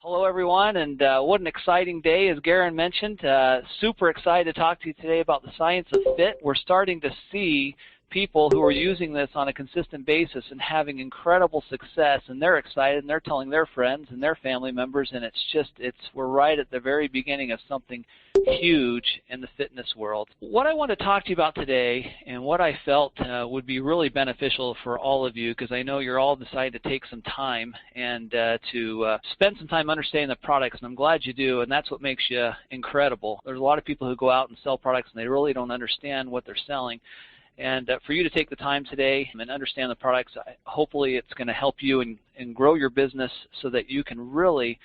Hello, everyone, and what an exciting day, as Garen mentioned. Super excited to talk to you today about the science of fit. We're starting to see people who are using this on a consistent basis and having incredible success, and they're excited, and they're telling their friends and their family members, and we're right at the very beginning of something huge in the fitness world. What I want to talk to you about today, and what I felt would be really beneficial for all of you, because I know you're all decided to take some time and to spend some time understanding the products, and I'm glad you do, and that's what makes you incredible. There's a lot of people who go out and sell products, and they really don't understand what they're selling. And for you to take the time today and understand the products, hopefully it's going to help you and grow your business so that you can really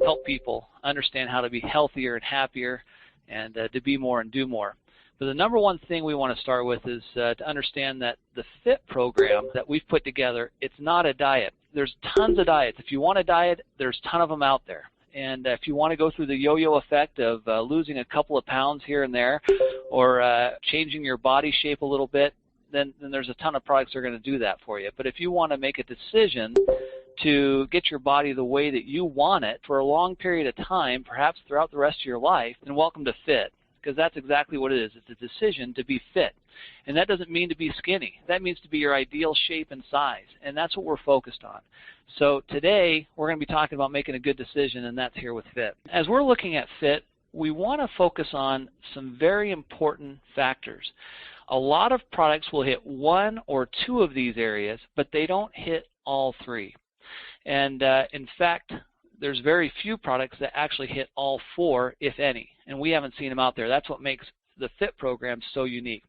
help people understand how to be healthier and happier and to be more and do more. But the number one thing we want to start with is to understand that the FIT program that we've put together, it's not a diet. There's tons of diets. If you want a diet, there's a ton of them out there. And if you want to go through the yo-yo effect of losing a couple of pounds here and there or changing your body shape a little bit, then there's a ton of products that are going to do that for you. But if you want to make a decision to get your body the way that you want it for a long period of time, perhaps throughout the rest of your life, then welcome to FIT, because that's exactly what it is. It's a decision to be fit. And that doesn't mean to be skinny. That means to be your ideal shape and size, and that's what we're focused on. So today, we're going to be talking about making a good decision, and that's here with FIT. As we're looking at FIT, we want to focus on some very important factors. A lot of products will hit one or two of these areas, but they don't hit all three. And in fact, there's very few products that actually hit all four, if any, and we haven't seen them out there. That's what makes the FIT program so unique.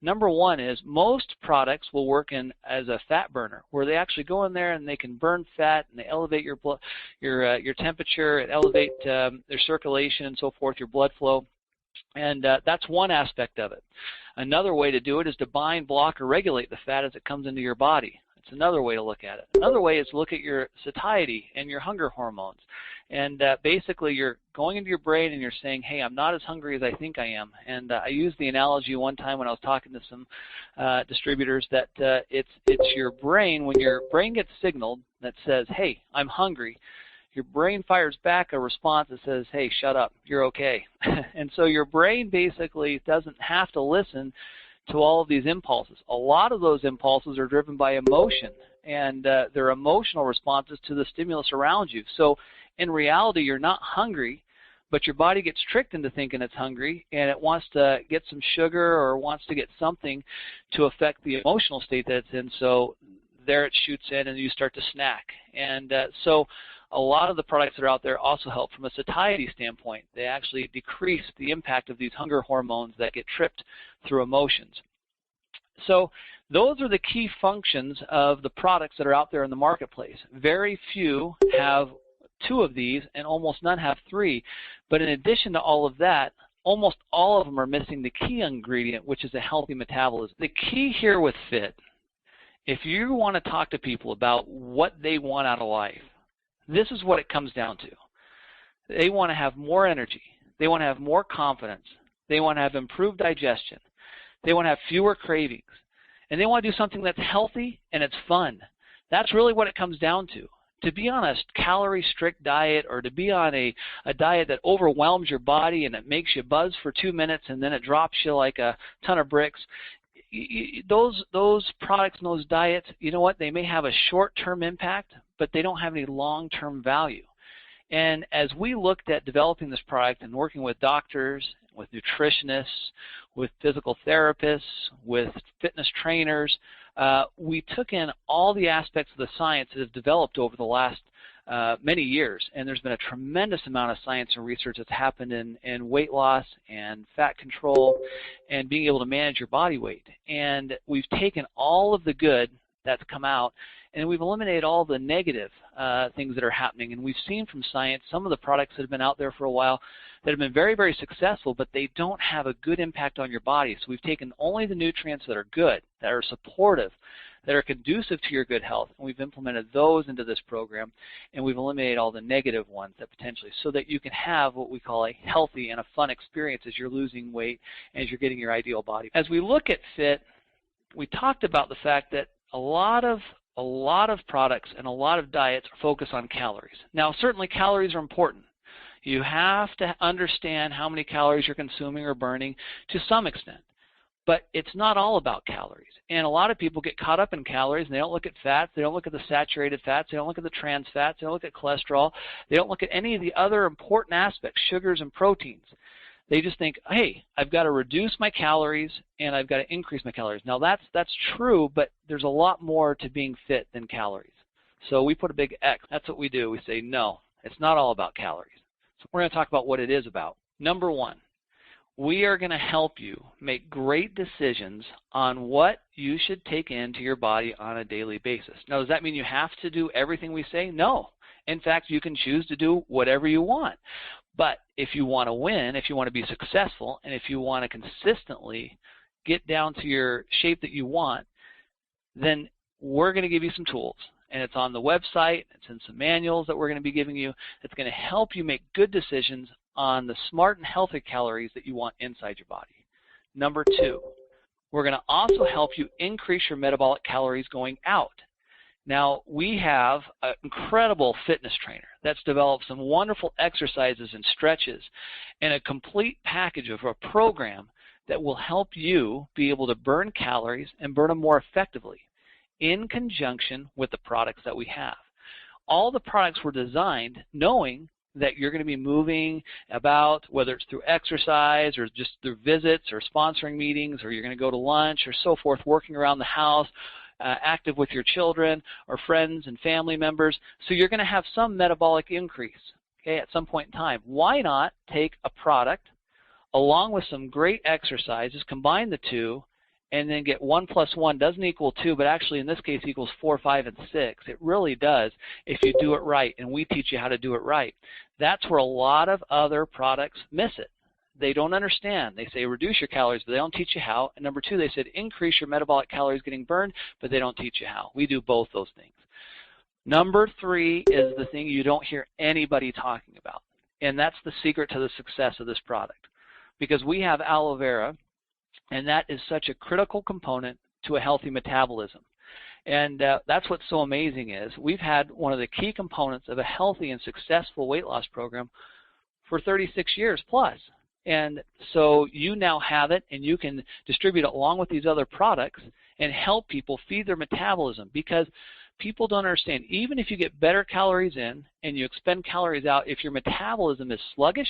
Number one is most products will work as a fat burner, where they actually go in there and they can burn fat and they elevate your temperature, and elevate their circulation and so forth, your blood flow. And that's one aspect of it. Another way to do it is to bind, block, or regulate the fat as it comes into your body. It's another way to look at it. Another way is to look at your satiety and your hunger hormones. And basically, you're going into your brain and you're saying, hey, I'm not as hungry as I think I am. And I used the analogy one time when I was talking to some distributors that it's your brain. When your brain gets signaled that says, hey, I'm hungry, your brain fires back a response that says, hey, shut up, you're okay. And so your brain basically doesn't have to listen to all of these impulses. A lot of those impulses are driven by emotion, and they're emotional responses to the stimulus around you. So in reality, you're not hungry, but your body gets tricked into thinking it's hungry, and it wants to get some sugar or wants to get something to affect the emotional state that it's in. So there it shoots in, and you start to snack. And so a lot of the products that are out there also help from a satiety standpoint. They actually decrease the impact of these hunger hormones that get tripped through emotions. So those are the key functions of the products that are out there in the marketplace. Very few have two of these, and almost none have three. But in addition to all of that, almost all of them are missing the key ingredient, which is a healthy metabolism. The key here with FIT, if you want to talk to people about what they want out of life, this is what it comes down to. They want to have more energy. They want to have more confidence. They want to have improved digestion. They want to have fewer cravings. And they want to do something that's healthy and it's fun. That's really what it comes down to. To be on a calorie-strict diet, or to be on a diet that overwhelms your body and it makes you buzz for 2 minutes and then it drops you like a ton of bricks, those products and those diets, you know what, they may have a short-term impact, but they don't have any long-term value. And as we looked at developing this product and working with doctors, with nutritionists, with physical therapists, with fitness trainers, we took in all the aspects of the science that have developed over the last many years. And there's been a tremendous amount of science and research that's happened in weight loss and fat control and being able to manage your body weight. And we've taken all of the good that's come out, and we've eliminated all the negative things that are happening. And we've seen from science some of the products that have been out there for a while that have been very, very successful, but they don't have a good impact on your body. So we've taken only the nutrients that are good, that are supportive, that are conducive to your good health, and we've implemented those into this program, and we've eliminated all the negative ones that potentially, so that you can have what we call a healthy and a fun experience as you're losing weight and as you're getting your ideal body. As we look at FIT, we talked about the fact that a lot of a lot of products and a lot of diets focus on calories. Now, certainly calories are important. You have to understand how many calories you're consuming or burning to some extent. But it's not all about calories. And a lot of people get caught up in calories, and they don't look at fats, they don't look at the saturated fats, they don't look at the trans fats, they don't look at cholesterol, they don't look at any of the other important aspects, sugars and proteins. They just think, hey, I've got to reduce my calories and I've got to increase my calories. Now that's true, but there's a lot more to being fit than calories. So we put a big X. That's what we do. We say, no, it's not all about calories. So we're going to talk about what it is about. Number one, we are going to help you make great decisions on what you should take into your body on a daily basis. Now, does that mean you have to do everything we say? No. In fact, you can choose to do whatever you want. But if you want to win, if you want to be successful, and if you want to consistently get down to your shape that you want, then we're going to give you some tools. And it's on the website, it's in some manuals that we're going to be giving you that's going to help you make good decisions on the smart and healthy calories that you want inside your body. Number two, we're going to also help you increase your metabolic calories going out. Now, we have an incredible fitness trainer that's developed some wonderful exercises and stretches and a complete package of a program that will help you be able to burn calories and burn them more effectively in conjunction with the products that we have. All the products were designed knowing that you're going to be moving about, whether it's through exercise or just through visits or sponsoring meetings, or you're going to go to lunch or so forth, working around the house, active with your children or friends and family members. So you're going to have some metabolic increase, okay, at some point in time. Why not take a product along with some great exercises, combine the two, and then get 1 + 1 doesn't equal 2, but actually in this case equals 4, 5, and 6. It really does if you do it right, and we teach you how to do it right. That's where a lot of other products miss it. They don't understand. They say reduce your calories, but they don't teach you how. And number two, they said increase your metabolic calories getting burned, but they don't teach you how. We do both those things. Number three is the thing you don't hear anybody talking about, and that's the secret to the success of this product. Because we have aloe vera, and that is such a critical component to a healthy metabolism. And that's what's so amazing is we've had one of the key components of a healthy and successful weight loss program for 36 years plus. And so you now have it, and you can distribute it along with these other products and help people feed their metabolism, because people don't understand, even if you get better calories in and you expend calories out, if your metabolism is sluggish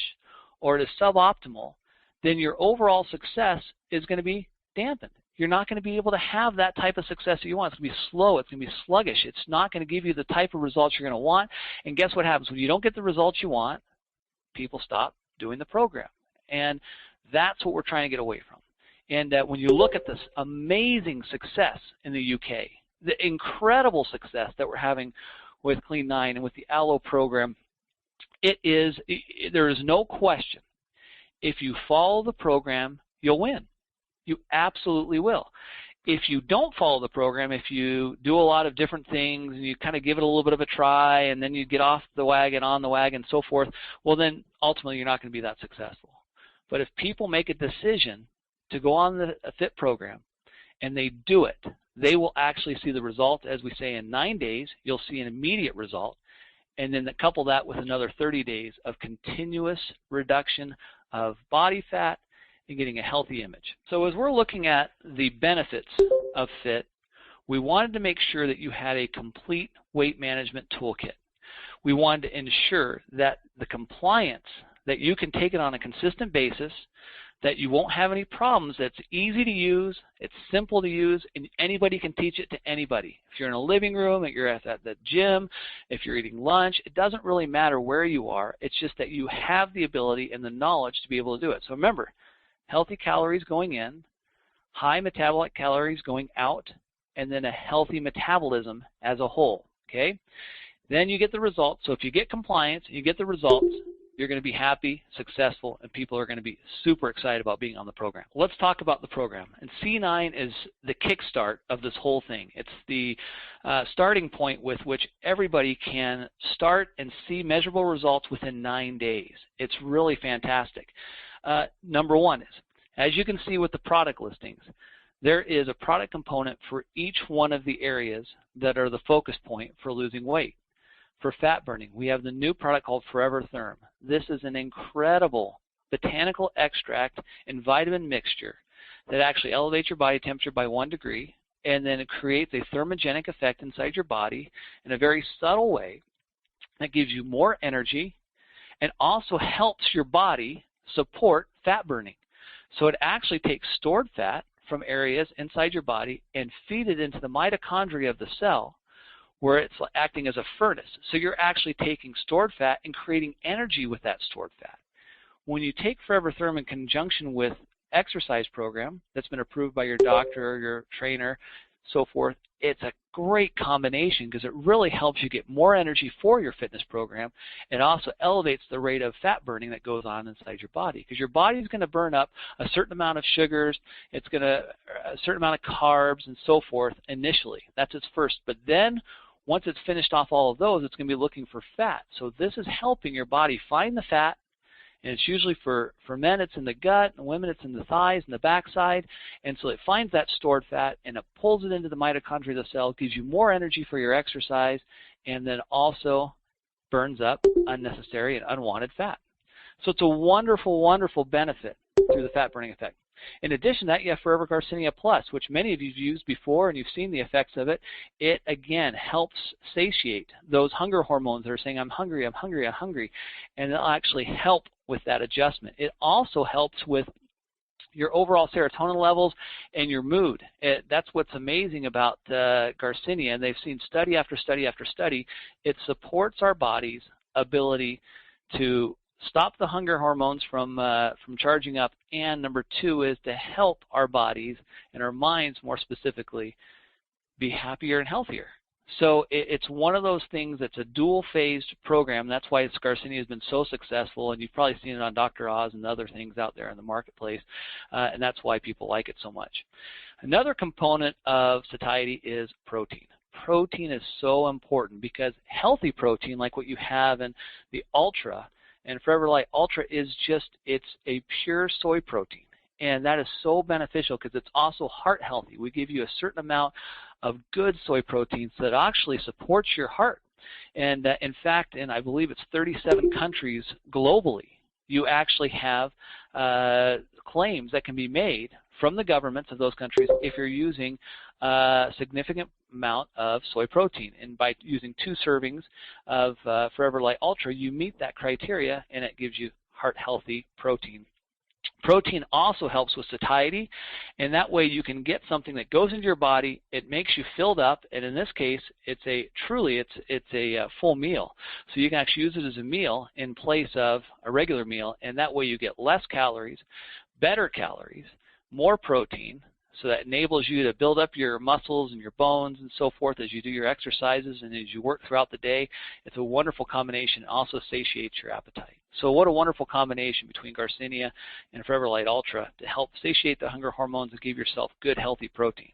or it is suboptimal, then your overall success is going to be dampened. You're not going to be able to have that type of success that you want. It's going to be slow. It's going to be sluggish. It's not going to give you the type of results you're going to want. And guess what happens? When you don't get the results you want, people stop doing the program. And that's what we're trying to get away from. And when you look at this amazing success in the UK, the incredible success that we're having with Clean 9 and with the Aloe program, there is no question. If you follow the program, you'll win. You absolutely will. If you don't follow the program, if you do a lot of different things and you kind of give it a little bit of a try and then you get off the wagon, on the wagon, so forth, well then ultimately you're not going to be that successful. But if people make a decision to go on the FIT program and they do it, they will actually see the result. As we say, in 9 days, you'll see an immediate result. And then couple that with another 30 days of continuous reduction of body fat and getting a healthy image. So as we're looking at the benefits of FIT, we wanted to make sure that you had a complete weight management toolkit. We wanted to ensure that the compliance, that you can take it on a consistent basis, that you won't have any problems, that it's easy to use, it's simple to use, and anybody can teach it to anybody. If you're in a living room, if you're at the gym, if you're eating lunch, it doesn't really matter where you are. It's just that you have the ability and the knowledge to be able to do it. So remember, healthy calories going in, high metabolic calories going out, and then a healthy metabolism as a whole, okay? Then you get the results. So if you get compliance, you get the results, you're going to be happy, successful, and people are going to be super excited about being on the program. Let's talk about the program. And C9 is the kickstart of this whole thing. It's the starting point with which everybody can start and see measurable results within 9 days. It's really fantastic. Number one is, as you can see with the product listings, there is a product component for each one of the areas that are the focus point for losing weight. For fat burning, we have the new product called Forever Therm. This is an incredible botanical extract and vitamin mixture that actually elevates your body temperature by 1 degree, and then it creates a thermogenic effect inside your body in a very subtle way that gives you more energy and also helps your body support fat burning. So it actually takes stored fat from areas inside your body and feed it into the mitochondria of the cell, where it's acting as a furnace. So you're actually taking stored fat and creating energy with that stored fat. When you take Forever Therm in conjunction with exercise program that's been approved by your doctor or your trainer, so forth, it's a great combination because it really helps you get more energy for your fitness program. It also elevates the rate of fat burning that goes on inside your body, because your body is going to burn up a certain amount of sugars, it's going to a certain amount of carbs and so forth initially. That's its first. But then once it's finished off all of those, it's going to be looking for fat. So this is helping your body find the fat. And it's usually for men, it's in the gut, and women, it's in the thighs and the backside. And so it finds that stored fat, and it pulls it into the mitochondria of the cell, gives you more energy for your exercise, and then also burns up unnecessary and unwanted fat. So it's a wonderful, wonderful benefit through the fat burning effect. In addition to that, you have Forever Garcinia Plus, which many of you have used before and you've seen the effects of it. It, again, helps satiate those hunger hormones that are saying, I'm hungry, I'm hungry, I'm hungry. And it'll actually help with that adjustment. It also helps with your overall serotonin levels and your mood. That's what's amazing about Garcinia, and they've seen study after study after study. It supports our body's ability to stop the hunger hormones from charging up, and number two is to help our bodies and our minds, more specifically, be happier and healthier. So it's one of those things that's a dual-phased program. That's why Garcinia has been so successful, and you've probably seen it on Dr. Oz and other things out there in the marketplace, and that's why people like it so much. Another component of satiety is protein. Protein is so important because healthy protein, like what you have in the Ultra, and Forever Light Ultra, is just, it's a pure soy protein. And that is so beneficial because it's also heart healthy. We give you a certain amount of good soy proteins that actually supports your heart. And in fact, in I believe it's 37 countries globally, you actually have claims that can be made from the governments of those countries if you're using a significant amount of soy protein. And by using 2 servings of Forever Light Ultra, you meet that criteria, and it gives you heart-healthy protein. Protein also helps with satiety, and that way you can get something that goes into your body, it makes you filled up, and in this case, it's a full meal. So you can actually use it as a meal in place of a regular meal, and that way you get less calories, better calories, more protein, so that enables you to build up your muscles and your bones and so forth as you do your exercises and as you work throughout the day. It's a wonderful combination. It also satiates your appetite. So what a wonderful combination between Garcinia and Forever Light Ultra to help satiate the hunger hormones and give yourself good, healthy protein.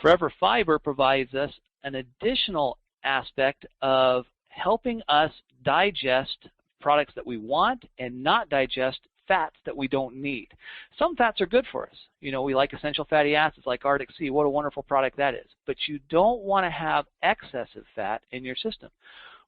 Forever Fiber provides us an additional aspect of helping us digest products that we want and not digest fats that we don't need. Some fats are good for us. You know, we like essential fatty acids like Arctic Sea. What a wonderful product that is. But you don't want to have excessive fat in your system.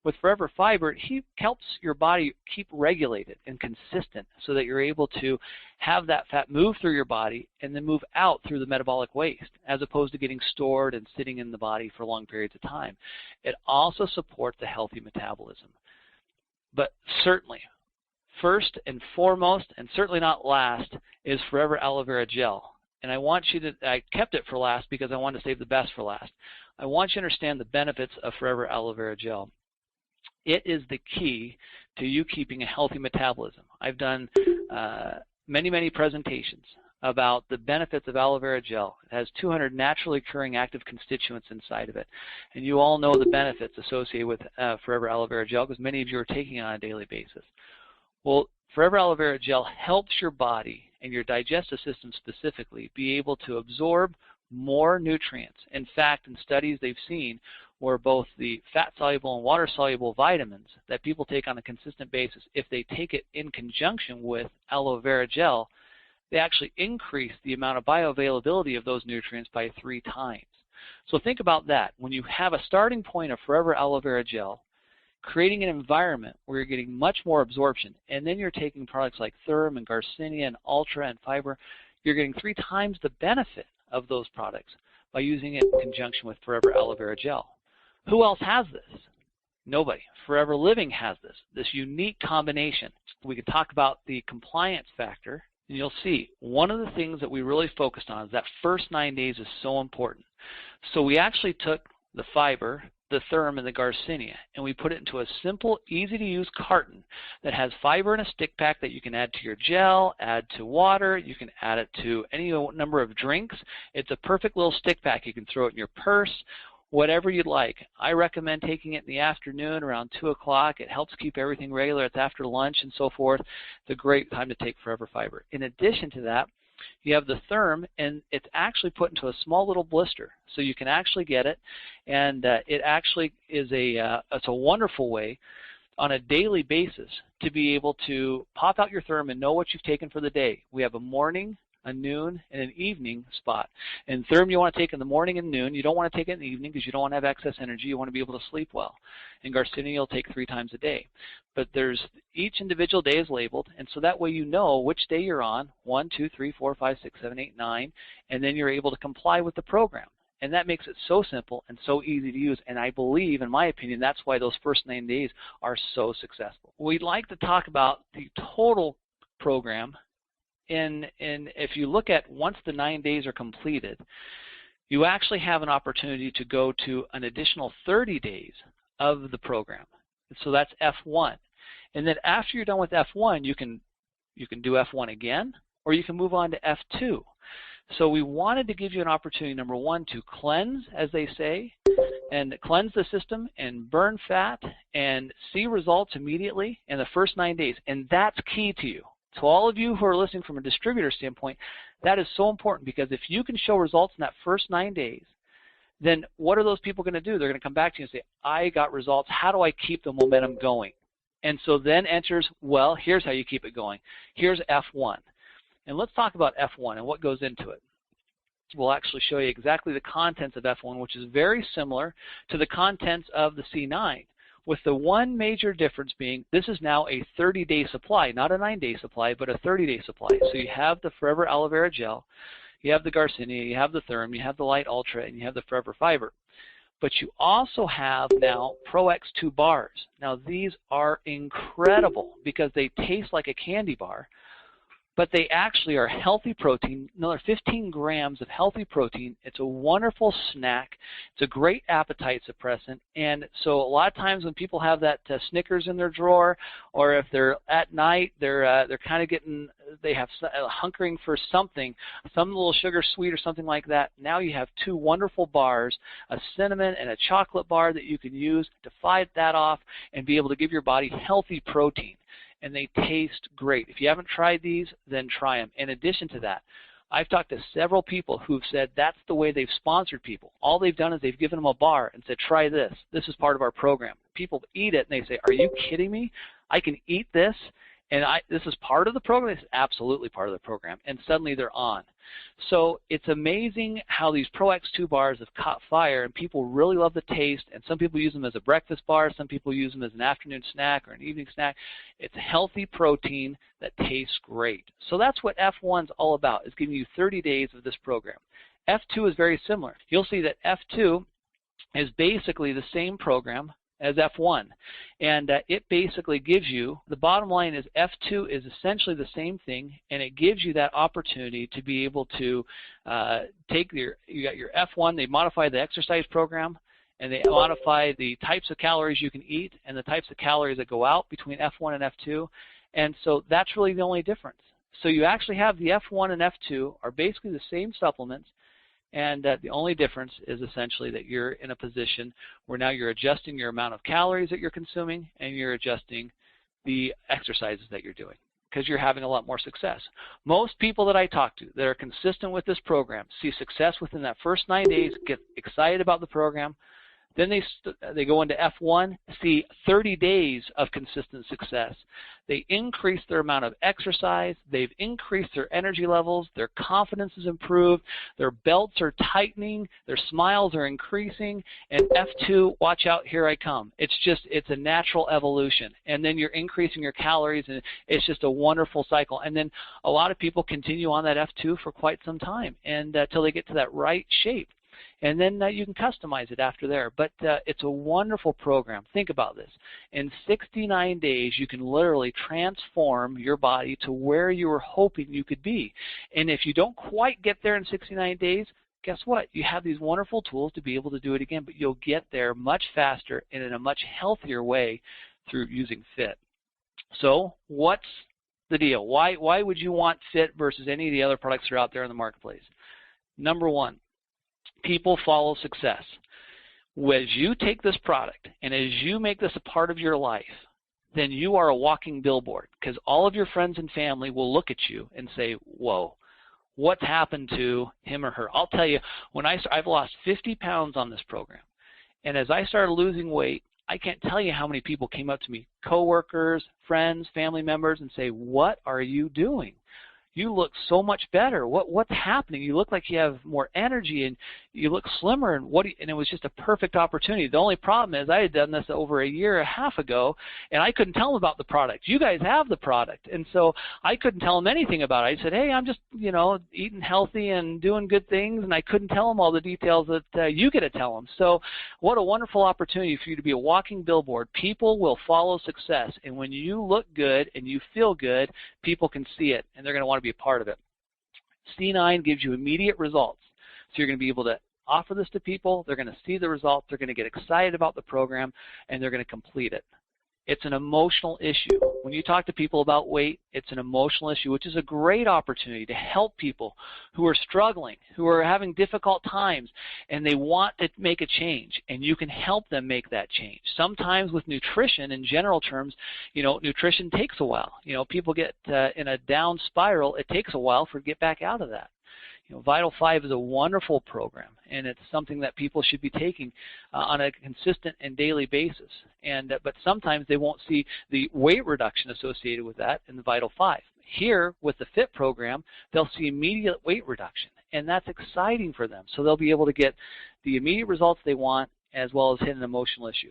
With Forever Fiber, it helps your body keep regulated and consistent so that you're able to have that fat move through your body and then move out through the metabolic waste, as opposed to getting stored and sitting in the body for long periods of time. It also supports a healthy metabolism. But certainly, first and foremost, and certainly not last, is Forever Aloe Vera Gel. And I kept it for last because I wanted to save the best for last. I want you to understand the benefits of Forever Aloe Vera Gel. It is the key to you keeping a healthy metabolism. I've done many, many presentations about the benefits of aloe vera gel. It has 200 naturally occurring active constituents inside of it. And you all know the benefits associated with Forever Aloe Vera Gel because many of you are taking it on a daily basis. Well, Forever Aloe Vera Gel helps your body and your digestive system specifically be able to absorb more nutrients. In fact, in studies they've seen where both the fat-soluble and water-soluble vitamins that people take on a consistent basis, if they take it in conjunction with aloe vera gel, they actually increase the amount of bioavailability of those nutrients by 3 times. So think about that. When you have a starting point of Forever Aloe Vera Gel, creating an environment where you're getting much more absorption, and then you're taking products like Therm and Garcinia and Ultra and Fiber, you're getting 3 times the benefit of those products by using it in conjunction with Forever Aloe Vera Gel. Who else has this? Nobody. Forever Living has this unique combination. We could talk about the compliance factor, and you'll see one of the things that we really focused on is that first 9 days is so important. So we actually took the Fiber, the Therm, and the Garcinia, and we put it into a simple, easy-to-use carton that has fiber in a stick pack that you can add to your gel, add to water, you can add it to any number of drinks. It's a perfect little stick pack. You can throw it in your purse, whatever you'd like. I recommend taking it in the afternoon around 2 o'clock. It helps keep everything regular. It's after lunch and so forth. It's a great time to take Forever Fiber. In addition to that, you have the Therm, and it's actually put into a small little blister, so you can actually get it, and it actually is it's a wonderful way on a daily basis to be able to pop out your Therm and know what you've taken for the day. We have a morning, a noon, and an evening spot. And Therm you want to take in the morning and noon. You don't want to take it in the evening because you don't want to have excess energy. You want to be able to sleep well. And Garcinia you'll take 3 times a day. But each individual day is labeled, and so that way you know which day you're on, 1, 2, 3, 4, 5, 6, 7, 8, 9, and then you're able to comply with the program. And that makes it so simple and so easy to use, and I believe, in my opinion, that's why those first 9 days are so successful. We'd like to talk about the total program. And if you look at once the 9 days are completed, you actually have an opportunity to go to an additional 30 days of the program. So that's F1. And then after you're done with F1, you can do F1 again, or you can move on to F2. So we wanted to give you an opportunity, number one, to cleanse, as they say, and cleanse the system and burn fat and see results immediately in the first 9 days. And that's key to you. So all of you who are listening from a distributor standpoint, that is so important, because if you can show results in that first 9 days, then what are those people going to do? They're going to come back to you and say, I got results. How do I keep the momentum going? And so then enters, well, here's how you keep it going. Here's F1. And let's talk about F1 and what goes into it. We'll actually show you exactly the contents of F1, which is very similar to the contents of the C9, with the one major difference being this is now a 30-day supply, not a 9-day supply, but a 30-day supply. So you have the Forever Aloe Vera Gel, you have the Garcinia, you have the Therm, you have the Light Ultra, and you have the Forever Fiber. But you also have now Pro X2 bars. Now these are incredible because they taste like a candy bar, but they actually are healthy protein, another 15 grams of healthy protein. It's a wonderful snack. It's a great appetite suppressant. And so a lot of times when people have that Snickers in their drawer, or if they're at night, they're kind of they have hunkering for something, some little sugar sweet or something like that. Now you have 2 wonderful bars, a cinnamon and a chocolate bar that you can use to fight that off and be able to give your body healthy protein. And they taste great. If you haven't tried these, then try them. In addition to that, I've talked to several people who've said that's the way they've sponsored people. All they've done is they've given them a bar and said, try this. This is part of our program. People eat it and they say, are you kidding me? I can eat this? And this is part of the program? It's absolutely part of the program. And suddenly they're on. So it's amazing how these Pro X2 bars have caught fire, and people really love the taste. And some people use them as a breakfast bar. Some people use them as an afternoon snack or an evening snack. It's healthy protein that tastes great. So that's what F1 is all about, is giving you 30 days of this program. F2 is very similar. You'll see that F2 is basically the same program as F1, and it basically gives you, the bottom line is F2 is essentially the same thing, and it gives you that opportunity to be able to take you got your F1, they modify the exercise program, and they modify the types of calories you can eat and the types of calories that go out between F1 and F2, and so that's really the only difference. So you actually have the F1 and F2 are basically the same supplements, and the only difference is essentially that you're in a position where now you're adjusting your amount of calories that you're consuming, and you're adjusting the exercises that you're doing, because you're having a lot more success. Most people that I talk to that are consistent with this program see success within that first 9 days, get excited about the program. Then they go into F1, see 30 days of consistent success. They increase their amount of exercise. They've increased their energy levels. Their confidence is improved. Their belts are tightening. Their smiles are increasing. And F2, watch out, here I come. It's a natural evolution. And then you're increasing your calories, and it's just a wonderful cycle. And then a lot of people continue on that F2 for quite some time and until they get to that right shape. And then you can customize it after there. But it's a wonderful program. Think about this. In 69 days, you can literally transform your body to where you were hoping you could be. And if you don't quite get there in 69 days, guess what? You have these wonderful tools to be able to do it again, but you'll get there much faster and in a much healthier way through using F.I.T. So what's the deal? Why would you want F.I.T versus any of the other products that are out there in the marketplace? Number one, people follow success. As you take this product and as you make this a part of your life, then you are a walking billboard, because all of your friends and family will look at you and say, whoa, what's happened to him or her? I'll tell you, I've lost 50 pounds on this program, and as I started losing weight, I can't tell you how many people came up to me, coworkers, friends, family members, and say, what are you doing? You look so much better. What's happening? You look like you have more energy and you look slimmer. And it was just a perfect opportunity. The only problem is I had done this over a year and a half ago, and I couldn't tell them about the product. You guys have the product, and so I couldn't tell them anything about it. I said, hey, I'm just eating healthy and doing good things, and I couldn't tell them all the details that you get to tell them. So what a wonderful opportunity for you to be a walking billboard. People will follow success, and when you look good and you feel good, people can see it, and they're going to want to be a part of it. C9 gives you immediate results. So you're going to be able to offer this to people. They're going to see the results. They're going to get excited about the program, and they're going to complete it. It's an emotional issue. When you talk to people about weight, it's an emotional issue, which is a great opportunity to help people who are struggling, who are having difficult times, and they want to make a change, and you can help them make that change. Sometimes with nutrition, in general terms, nutrition takes a while. People get in a down spiral. It takes a while to get back out of that. Vital 5 is a wonderful program, and it's something that people should be taking on a consistent and daily basis. But sometimes they won't see the weight reduction associated with that in the Vital 5. Here, with the F.I.T program, they'll see immediate weight reduction, and that's exciting for them. So they'll be able to get the immediate results they want as well as hit an emotional issue.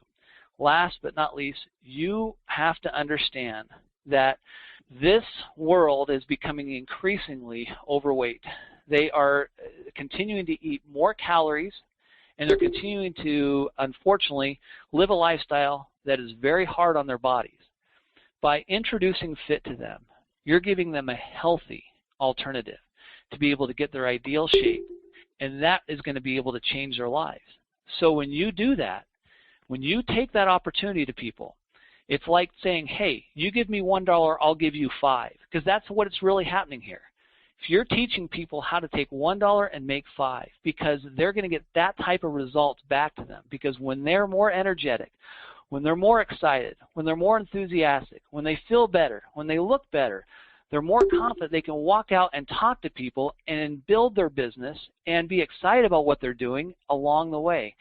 Last but not least, you have to understand that this world is becoming increasingly overweight. They are continuing to eat more calories, and they're continuing to, unfortunately, live a lifestyle that is very hard on their bodies. By introducing F.I.T to them, you're giving them a healthy alternative to be able to get their ideal shape, and that is going to be able to change their lives. So when you do that, when you take that opportunity to people, it's like saying, hey, you give me $1, I'll give you $5, because that's what it's really happening here. If you're teaching people how to take $1 and make $5, because they're going to get that type of results back to them, because when they're more energetic, when they're more excited, when they're more enthusiastic, when they feel better, when they look better, they're more confident they can walk out and talk to people and build their business and be excited about what they're doing along the way.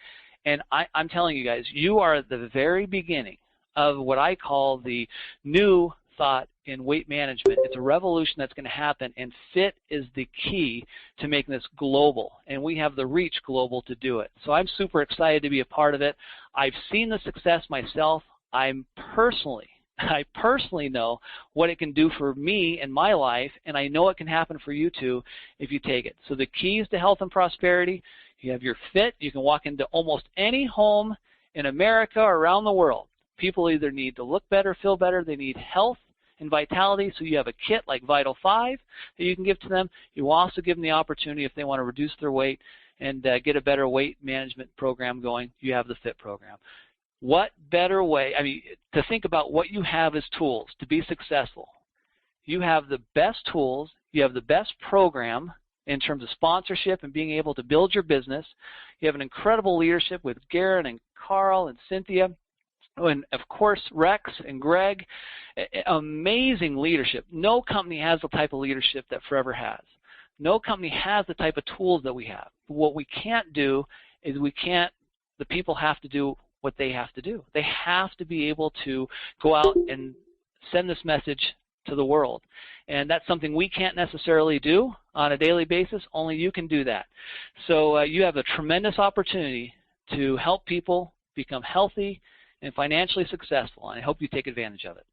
And I'm telling you guys, you are at the very beginning of what I call the new thought in weight management. It's a revolution that's going to happen, and F.I.T is the key to making this global, and we have the reach global to do it. So I'm super excited to be a part of it. I've seen the success myself. I personally know what it can do for me in my life, and I know it can happen for you too if you take it. So the keys to health and prosperity, you have your F.I.T. You can walk into almost any home in America or around the world. People either need to look better, feel better, they need health and vitality, so you have a kit like Vital 5 that you can give to them. You also give them the opportunity if they want to reduce their weight and get a better weight management program going, you have the F.I.T program. What better way, to think about what you have as tools to be successful. You have the best tools, you have the best program in terms of sponsorship and being able to build your business. You have an incredible leadership with Garen and Carl and Cynthia, and of course Rex and Greg. Amazing leadership. No company has the type of leadership that Forever has. No company has the type of tools that we have. What we can't do is we can't the people have to do what they have to do. They have to be able to go out and send this message to the world. And that's something we can't necessarily do on a daily basis. Only you can do that. So you have a tremendous opportunity to help people become healthy and financially successful, and I hope you take advantage of it.